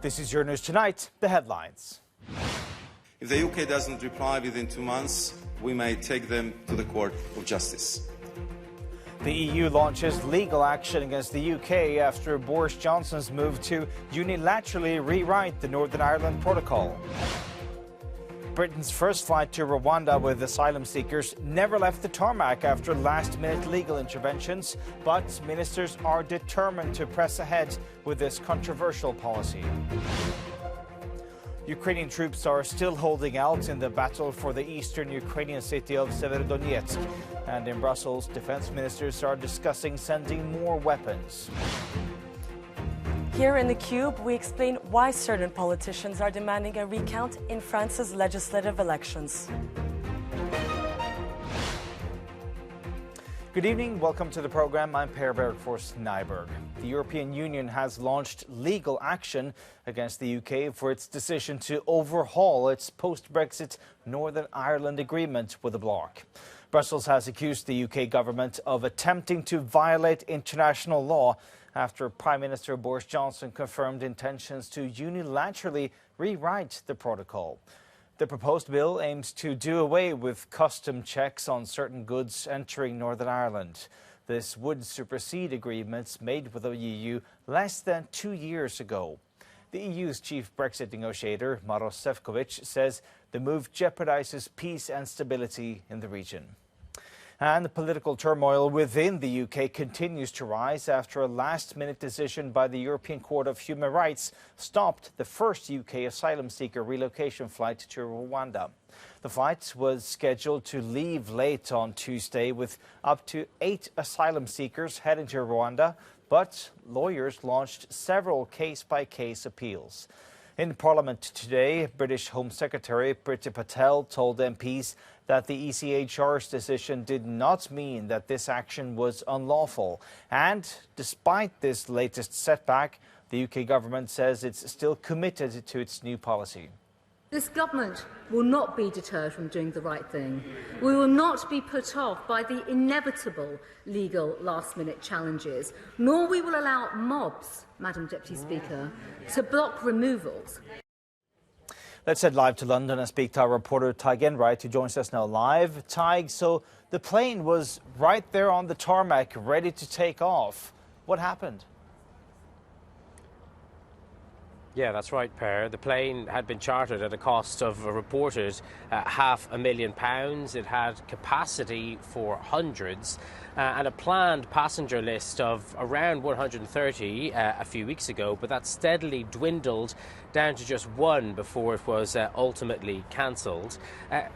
This is your news tonight, the headlines. If the UK doesn't reply within 2 months, we may take them to the Court of Justice. The EU launches legal action against the UK after Boris Johnson's move to unilaterally rewrite the Northern Ireland Protocol. Britain's first flight to Rwanda with asylum seekers never left the tarmac after last-minute legal interventions, but ministers are determined to press ahead with this controversial policy. Ukrainian troops are still holding out in the battle for the eastern Ukrainian city of Severodonetsk. And in Brussels, defense ministers are discussing sending more weapons. Here in the Cube, we explain why certain politicians are demanding a recount in France's legislative elections. Good evening, welcome to the program. I'm Per Bergfors Nyberg. The European Union has launched legal action against the UK for its decision to overhaul its post-Brexit Northern Ireland agreement with the bloc. Brussels has accused the UK government of attempting to violate international law after Prime Minister Boris Johnson confirmed intentions to unilaterally rewrite the protocol. The proposed bill aims to do away with custom checks on certain goods entering Northern Ireland. This would supersede agreements made with the EU less than 2 years ago. The EU's chief Brexit negotiator, Maroš Šefčovič, says the move jeopardizes peace and stability in the region. And the political turmoil within the UK continues to rise after a last-minute decision by the European Court of Human Rights stopped the first UK asylum seeker relocation flight to Rwanda. The flight was scheduled to leave late on Tuesday with up to 8 asylum seekers heading to Rwanda, but lawyers launched several case-by-case appeals. In Parliament today, British Home Secretary Priti Patel told MPs that the ECHR's decision did not mean that this action was unlawful. And despite this latest setback, the UK government says it's still committed to its new policy. This government will not be deterred from doing the right thing. We will not be put off by the inevitable legal last-minute challenges, nor we will allow mobs, Madam Deputy Speaker, to block removals. Let's head live to London and speak to our reporter Tig Enright, who joins us now live. Tig, so the plane was right there on the tarmac, ready to take off. What happened? Yeah, that's right, Per. The plane had been chartered at a cost of a reported £500,000. It had capacity for hundreds and a planned passenger list of around 130 a few weeks ago, but that steadily dwindled down to just one before it was ultimately cancelled.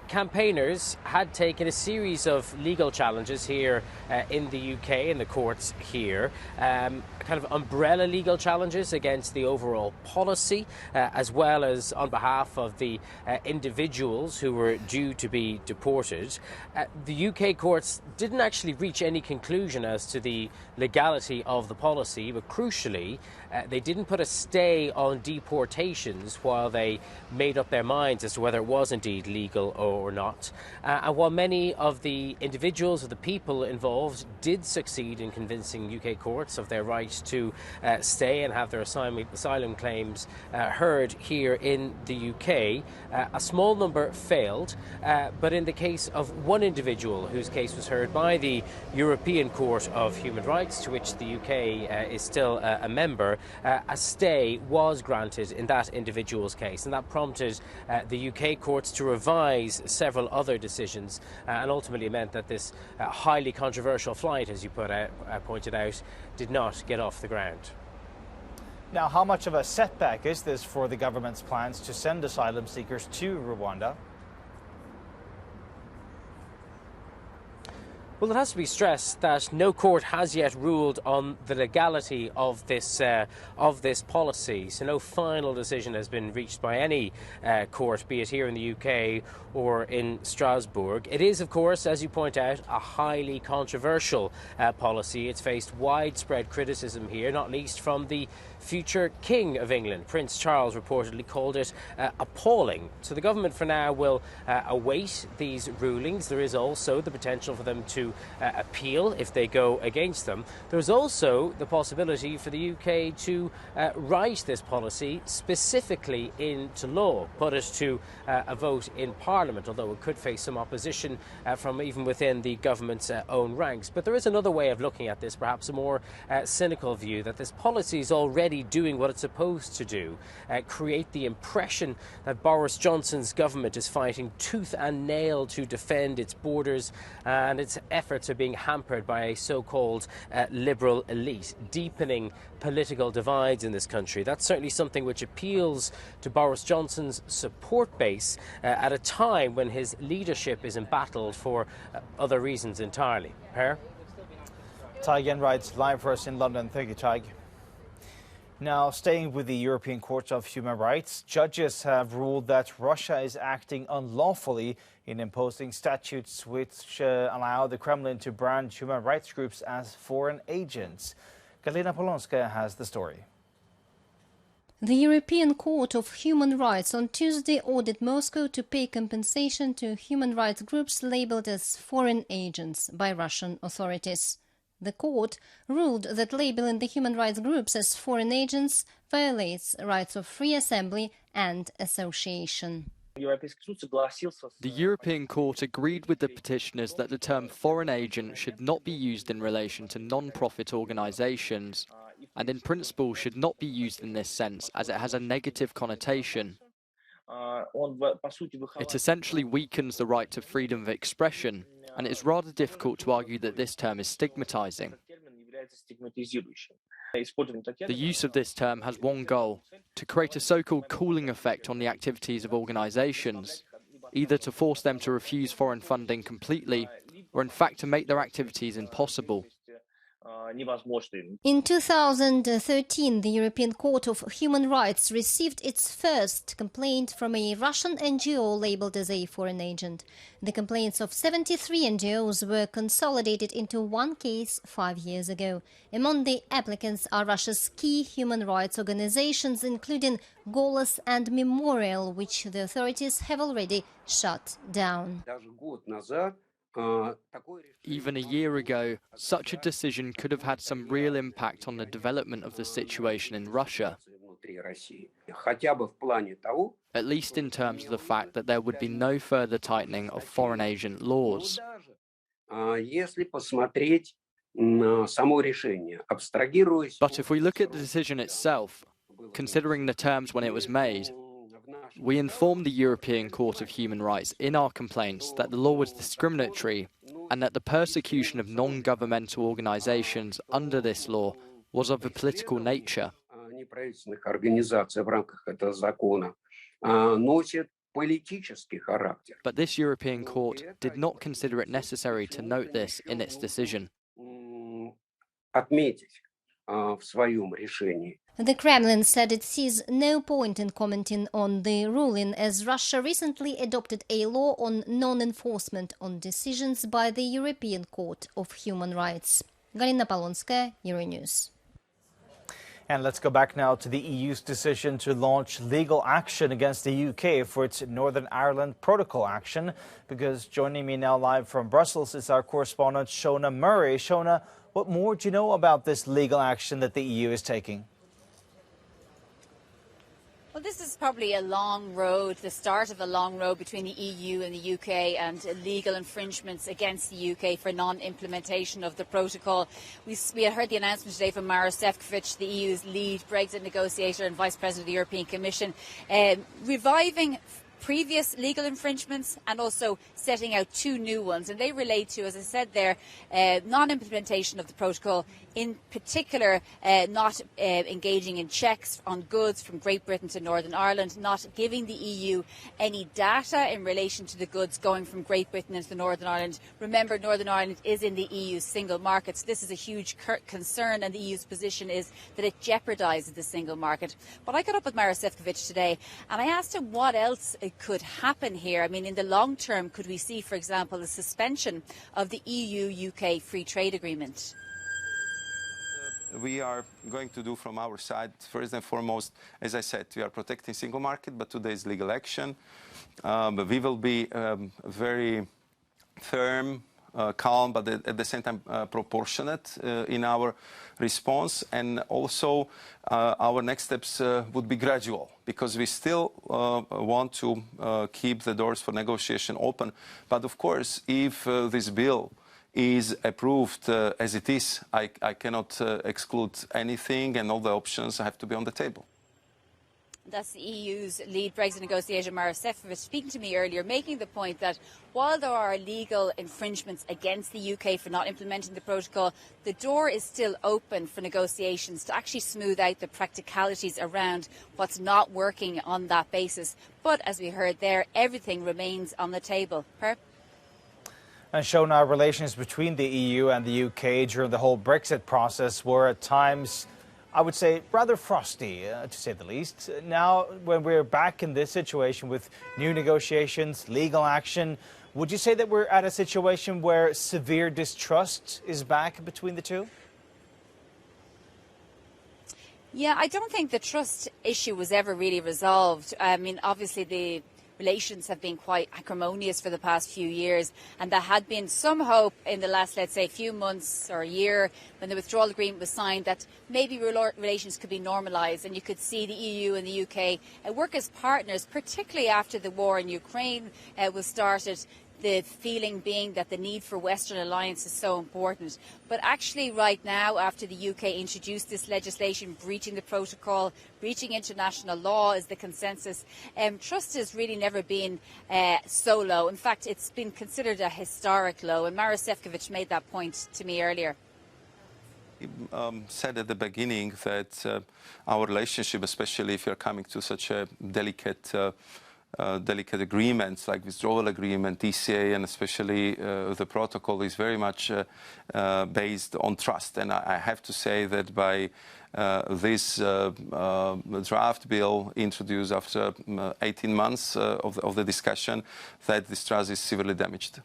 Campaigners had taken a series of legal challenges here in the UK, in the courts here, kind of umbrella legal challenges against the overall policy, as well as on behalf of the individuals who were due to be deported. The UK courts didn't actually reach any conclusion as to the legality of the policy, but crucially, they didn't put a stay on deportations while they made up their minds as to whether it was indeed legal or not. And while many of the individuals or the people involved did succeed in convincing UK courts of their right to stay and have their asylum claims heard here in the UK, a small number failed. But in the case of one individual whose case was heard by the European Court of Human Rights, to which the UK is still a member, a stay was granted in that individual's case, and that prompted the UK courts to revise several other decisions, and ultimately meant that this highly controversial flight, as you pointed out, did not get off the ground. Now, how much of a setback is this for the government's plans to send asylum seekers to Rwanda? Well, it has to be stressed that no court has yet ruled on the legality of this policy. So no final decision has been reached by any court, be it here in the UK or in Strasbourg. It is, of course, as you point out, a highly controversial policy. It's faced widespread criticism here, not least from the future King of England. Prince Charles reportedly called it appalling. So the government for now will await these rulings. There is also the potential for them to to appeal if they go against them. There's also the possibility for the UK to write this policy specifically into law, put it to a vote in Parliament, although it could face some opposition from even within the government's own ranks. But there is another way of looking at this, perhaps a more cynical view, that this policy is already doing what it's supposed to do, create the impression that Boris Johnson's government is fighting tooth and nail to defend its borders, and its efforts are being hampered by a so-called liberal elite, deepening political divides in this country. That's certainly something which appeals to Boris Johnson's support base at a time when his leadership is embattled for other reasons entirely. Per? Tig Enright, live for us in London. Thank you, Tig. Now, staying with the European Court of Human Rights, judges have ruled that Russia is acting unlawfully in imposing statutes which allow the Kremlin to brand human rights groups as foreign agents. Galina Polonskaya has the story. The European Court of Human Rights on Tuesday ordered Moscow to pay compensation to human rights groups labeled as foreign agents by Russian authorities. The court ruled that labeling the human rights groups as foreign agents violates rights of free assembly and association. The European Court agreed with the petitioners that the term foreign agent should not be used in relation to non-profit organisations, and in principle should not be used in this sense as it has a negative connotation. It essentially weakens the right to freedom of expression, and it is rather difficult to argue that this term is stigmatizing. The use of this term has one goal: to create a so-called cooling effect on the activities of organizations, either to force them to refuse foreign funding completely, or in fact to make their activities impossible. In 2013, the European Court of Human Rights received its first complaint from a Russian NGO labeled as a foreign agent. The complaints of 73 NGOs were consolidated into one case 5 years ago. Among the applicants are Russia's key human rights organizations, including Golos and Memorial, which the authorities have already shut down. Even a year ago, such a decision could have had some real impact on the development of the situation in Russia, at least in terms of the fact that there would be no further tightening of foreign agent laws. But if we look at the decision itself, considering the terms when it was made, we informed the European Court of Human Rights in our complaints that the law was discriminatory and that the persecution of non-governmental organizations under this law was of a political nature. But this European Court did not consider it necessary to note this in its decision. The Kremlin said it sees no point in commenting on the ruling, as Russia recently adopted a law on non-enforcement on decisions by the European Court of Human Rights. Galina Polonskaya, Euronews. And let's go back now to the EU's decision to launch legal action against the UK for its Northern Ireland Protocol action. Because joining me now live from Brussels is our correspondent Shona Murray. Shona, what more do you know about this legal action that the EU is taking? Well, this is probably a long road, the start of a long road between the EU and the UK, and legal infringements against the UK for non-implementation of the protocol. We had heard the announcement today from Maros Sefcovic, the EU's lead Brexit negotiator and Vice President of the European Commission, reviving previous legal infringements and also setting out two new ones. And they relate to, as I said there, non-implementation of the protocol, in particular not engaging in checks on goods from Great Britain to Northern Ireland, not giving the EU any data in relation to the goods going from Great Britain into Northern Ireland. Remember, Northern Ireland is in the EU's single market, so this is a huge concern, and the EU's position is that it jeopardises the single market. But I got up with Maros Sefcovic today and I asked him what else could happen here. I mean, in the long term, could we see, for example, the suspension of the EU-UK free trade agreement? We are going to do from our side, first and foremost, as I said, we are protecting single market, but today's legal action. But we will be very firm calm, but at the same time proportionate in our response. And also our next steps would be gradual, because we still want to keep the doors for negotiation open. But of course, if this bill is approved as it is, I cannot exclude anything, and all the options have to be on the table. That's the EU's lead Brexit negotiator, Maros Sefcovic, speaking to me earlier, making the point that while there are legal infringements against the UK for not implementing the protocol, the door is still open for negotiations to actually smooth out the practicalities around what's not working on that basis. But as we heard there, everything remains on the table. Per? And Shona, relations between the EU and the UK during the whole Brexit process were at times, I would say, rather frosty, to say the least. Now, when we're back in this situation with new negotiations, legal action, would you say that we're at a situation where severe distrust is back between the two? Yeah, I don't think the trust issue was ever really resolved. I mean, obviously the relations have been quite acrimonious for the past few years, and there had been some hope in the last, let's say, few months or a year when the withdrawal agreement was signed that maybe relations could be normalised and you could see the EU and the UK work as partners, particularly after the war in Ukraine was started. The feeling being that the need for Western alliance is so important. But actually right now, after the UK introduced this legislation, breaching the protocol, breaching international law is the consensus, trust has really never been so low. In fact, it's been considered a historic low, and Maros Sefcovic made that point to me earlier. He said at the beginning that our relationship, especially if you're coming to such a delicate agreements like withdrawal agreement, DCA, and especially the protocol is very much based on trust. And I have to say that by this draft bill introduced after 18 months of the discussion, that this trust is severely damaged.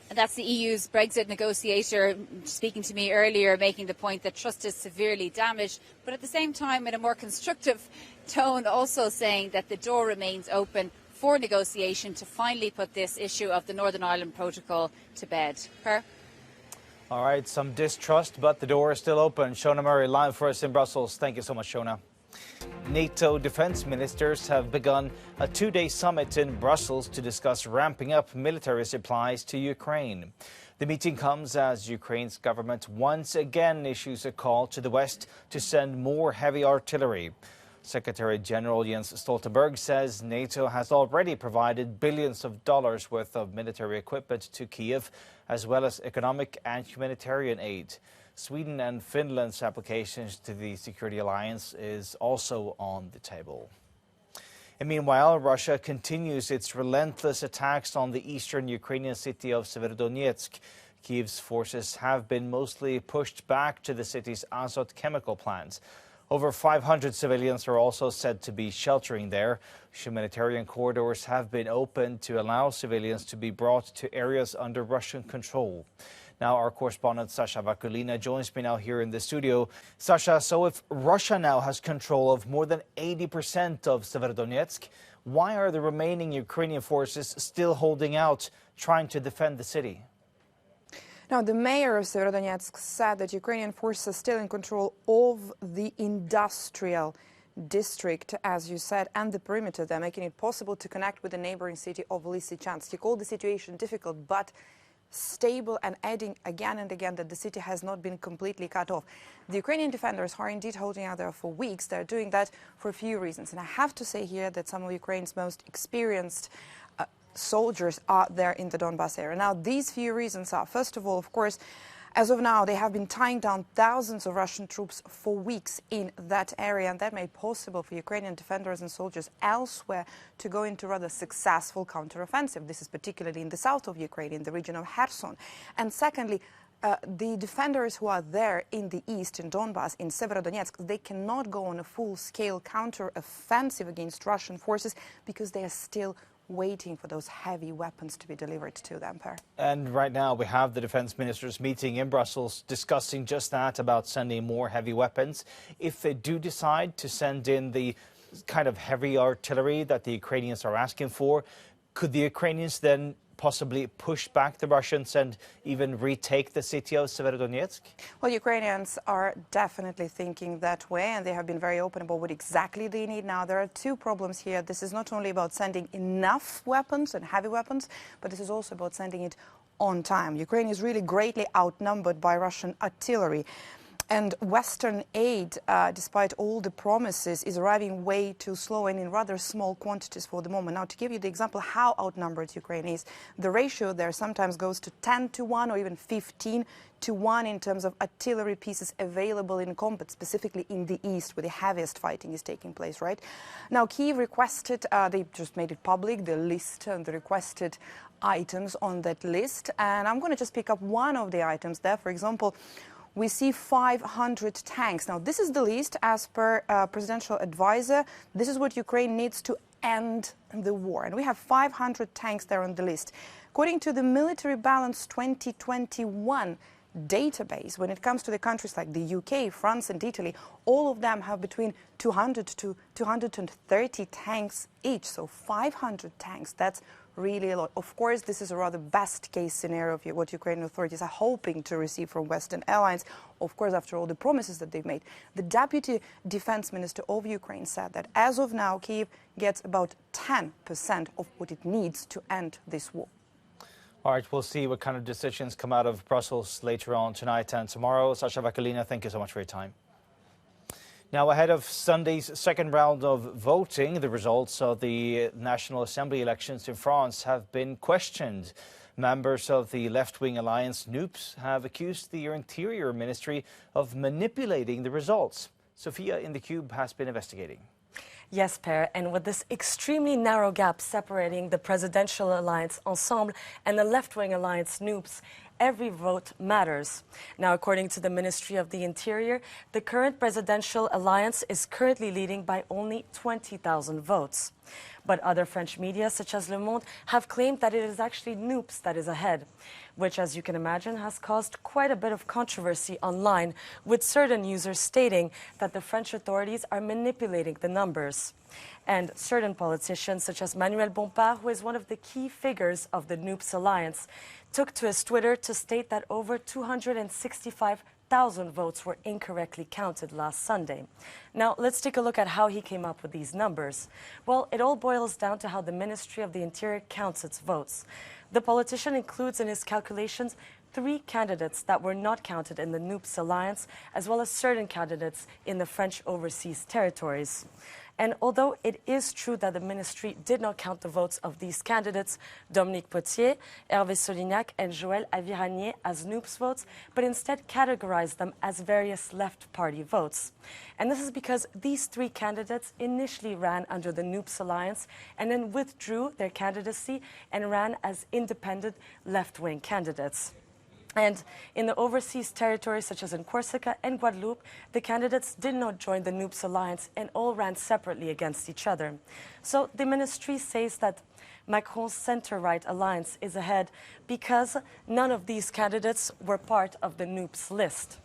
And that's the EU's Brexit negotiator speaking to me earlier, making the point that trust is severely damaged, but at the same time in a more constructive tone, also saying that the door remains open for negotiation to finally put this issue of the Northern Ireland Protocol to bed. Per? All right, some distrust, but the door is still open. Shona Murray live for us in Brussels. Thank you so much, Shona. NATO defense ministers have begun a two-day summit in Brussels to discuss ramping up military supplies to Ukraine. The meeting comes as Ukraine's government once again issues a call to the West to send more heavy artillery. Secretary General Jens Stoltenberg says NATO has already provided billions of dollars worth of military equipment to Kiev, as well as economic and humanitarian aid. Sweden and Finland's applications to the security alliance is also on the table. And meanwhile, Russia continues its relentless attacks on the eastern Ukrainian city of Severodonetsk. Kiev's forces have been mostly pushed back to the city's Azot chemical plant. Over 500 civilians are also said to be sheltering there. Humanitarian corridors have been opened to allow civilians to be brought to areas under Russian control. Now, our correspondent Sasha Vakulina joins me now here in the studio. Sasha, so if Russia now has control of more than 80% of Severodonetsk, why are the remaining Ukrainian forces still holding out, trying to defend the city? Now, the mayor of Severodonetsk said that Ukrainian forces are still in control of the industrial district, as you said, and the perimeter there, making it possible to connect with the neighboring city of Lysychansk. He called the situation difficult, but stable, and adding again and again that the city has not been completely cut off. The Ukrainian defenders are indeed holding out there for weeks. They're doing that for a few reasons. And I have to say here that some of Ukraine's most experienced soldiers are there in the Donbas area. Now, these few reasons are, first of all, of course, as of now, they have been tying down thousands of Russian troops for weeks in that area, and that made possible for Ukrainian defenders and soldiers elsewhere to go into rather successful counteroffensive. This is particularly in the south of Ukraine, in the region of Kherson. And secondly, the defenders who are there in the east, in Donbas, in Severodonetsk, they cannot go on a full-scale counteroffensive against Russian forces because they are still waiting for those heavy weapons to be delivered to them. And right now we have the defense ministers meeting in Brussels discussing just that, about sending more heavy weapons. If they do decide to send in the kind of heavy artillery that the Ukrainians are asking for, could the Ukrainians then possibly push back the Russians and even retake the city of Severodonetsk? Well, Ukrainians are definitely thinking that way, and they have been very open about what exactly they need now. There are two problems here. This is not only about sending enough weapons and heavy weapons, but this is also about sending it on time. Ukraine is really greatly outnumbered by Russian artillery. And Western aid, despite all the promises, is arriving way too slow and in rather small quantities for the moment. Now, to give you the example how outnumbered Ukraine is, the ratio there sometimes goes to 10-1 or even 15-1 in terms of artillery pieces available in combat, specifically in the east, where the heaviest fighting is taking place, right? Now, Kyiv requested, they just made it public, the list and the requested items on that list. And I'm going to just pick up one of the items there. For example, we see 500 tanks. Now, this is the list as per presidential advisor. This is what Ukraine needs to end the war. And we have 500 tanks there on the list. According to the Military Balance 2021 database, when it comes to the countries like the UK, France and Italy, all of them have between 200 to 230 tanks each. So 500 tanks, that's really a lot. Of course, this is a rather best case scenario of what Ukrainian authorities are hoping to receive from Western allies. Of course, after all the promises that they've made. The Deputy Defense Minister of Ukraine said that as of now, Kyiv gets about 10% of what it needs to end this war. All right, we'll see what kind of decisions come out of Brussels later on tonight and tomorrow. Sasha Vakalina, thank you so much for your time. Now, ahead of Sunday's second round of voting, the results of the National Assembly elections in France have been questioned. Members of the left-wing alliance NUPES have accused the Interior Ministry of manipulating the results. Sophia in the Cube has been investigating. Yes, Per, and with this extremely narrow gap separating the presidential alliance Ensemble and the left-wing alliance NUPES, every vote matters. Now, according to the Ministry of the Interior, the current presidential alliance is currently leading by only 20,000 votes. But other French media, such as Le Monde, have claimed that it is actually NUPES that is ahead, which, as you can imagine, has caused quite a bit of controversy online, with certain users stating that the French authorities are manipulating the numbers. And certain politicians, such as Manuel Bompard, who is one of the key figures of the NUPES alliance, took to his Twitter to state that over 265,000 votes were incorrectly counted last Sunday. Now, let's take a look at how he came up with these numbers. Well, it all boils down to how the Ministry of the Interior counts its votes. The politician includes in his calculations 3 candidates that were not counted in the NUPES alliance, as well as certain candidates in the French overseas territories. And although it is true that the ministry did not count the votes of these candidates, Dominique Potier, Hervé Solignac and Joël Aviragnet, as NUPES votes, but instead categorized them as various left party votes. And this is because these 3 candidates initially ran under the NUPES alliance and then withdrew their candidacy and ran as independent left-wing candidates. And in the overseas territories, such as in Corsica and Guadeloupe, the candidates did not join the NUPES alliance and all ran separately against each other. So the ministry says that Macron's center-right alliance is ahead because none of these candidates were part of the NUPES list.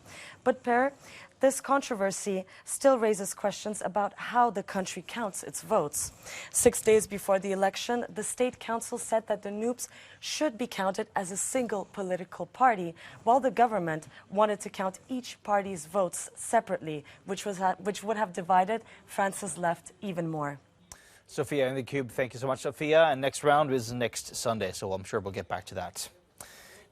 But Per, this controversy still raises questions about how the country counts its votes. 6 days before the election, the State Council said that the NUPES should be counted as a single political party, while the government wanted to count each party's votes separately, which would have divided France's left even more. Sophia in the Cube, thank you so much, Sophia. And next round is next Sunday, so I'm sure we'll get back to that.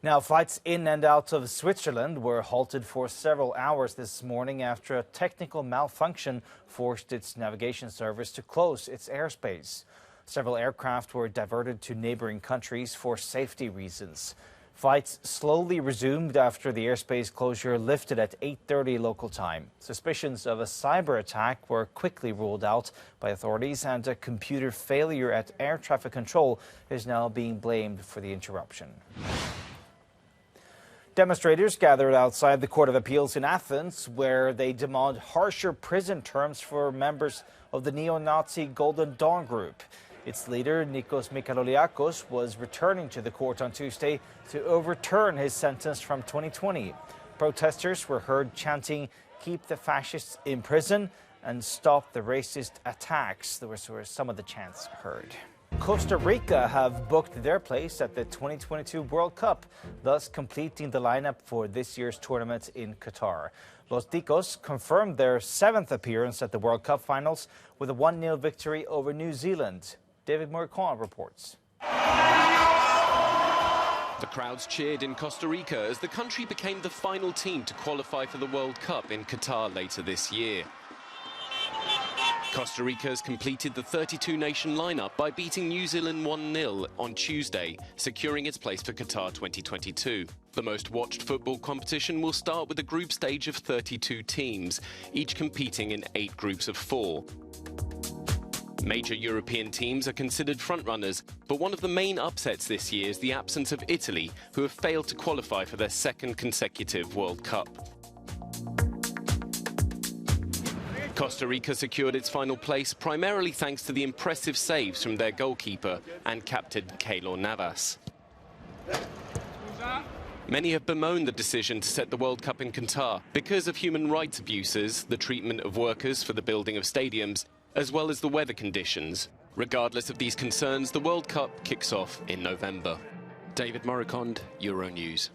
Now, flights in and out of Switzerland were halted for several hours this morning after a technical malfunction forced its navigation service to close its airspace. Several aircraft were diverted to neighboring countries for safety reasons. Flights slowly resumed after the airspace closure lifted at 8:30 local time. Suspicions of a cyber attack were quickly ruled out by authorities, and a computer failure at air traffic control is now being blamed for the interruption. Demonstrators gathered outside the Court of Appeals in Athens, where they demand harsher prison terms for members of the neo-Nazi Golden Dawn group. Its leader, Nikos Michaloliakos, was returning to the court on Tuesday to overturn his sentence from 2020. Protesters were heard chanting, "Keep the fascists in prison" and "Stop the racist attacks." There were some of the chants heard. Costa Rica have booked their place at the 2022 World Cup, thus completing the lineup for this year's tournament in Qatar. Los Ticos confirmed their 7th appearance at the World Cup finals with a 1-0 victory over New Zealand. David Moricon reports. The crowds cheered in Costa Rica as the country became the final team to qualify for the World Cup in Qatar later this year. Costa Rica has completed the 32-nation lineup by beating New Zealand 1-0 on Tuesday, securing its place for Qatar 2022. The most watched football competition will start with a group stage of 32 teams, each competing in 8 groups of 4. Major European teams are considered frontrunners, but one of the main upsets this year is the absence of Italy, who have failed to qualify for their 2nd consecutive World Cup. Costa Rica secured its final place primarily thanks to the impressive saves from their goalkeeper and captain Keylor Navas. Many have bemoaned the decision to set the World Cup in Qatar because of human rights abuses, the treatment of workers for the building of stadiums, as well as the weather conditions. Regardless of these concerns, the World Cup kicks off in November. David Moricon, Euronews.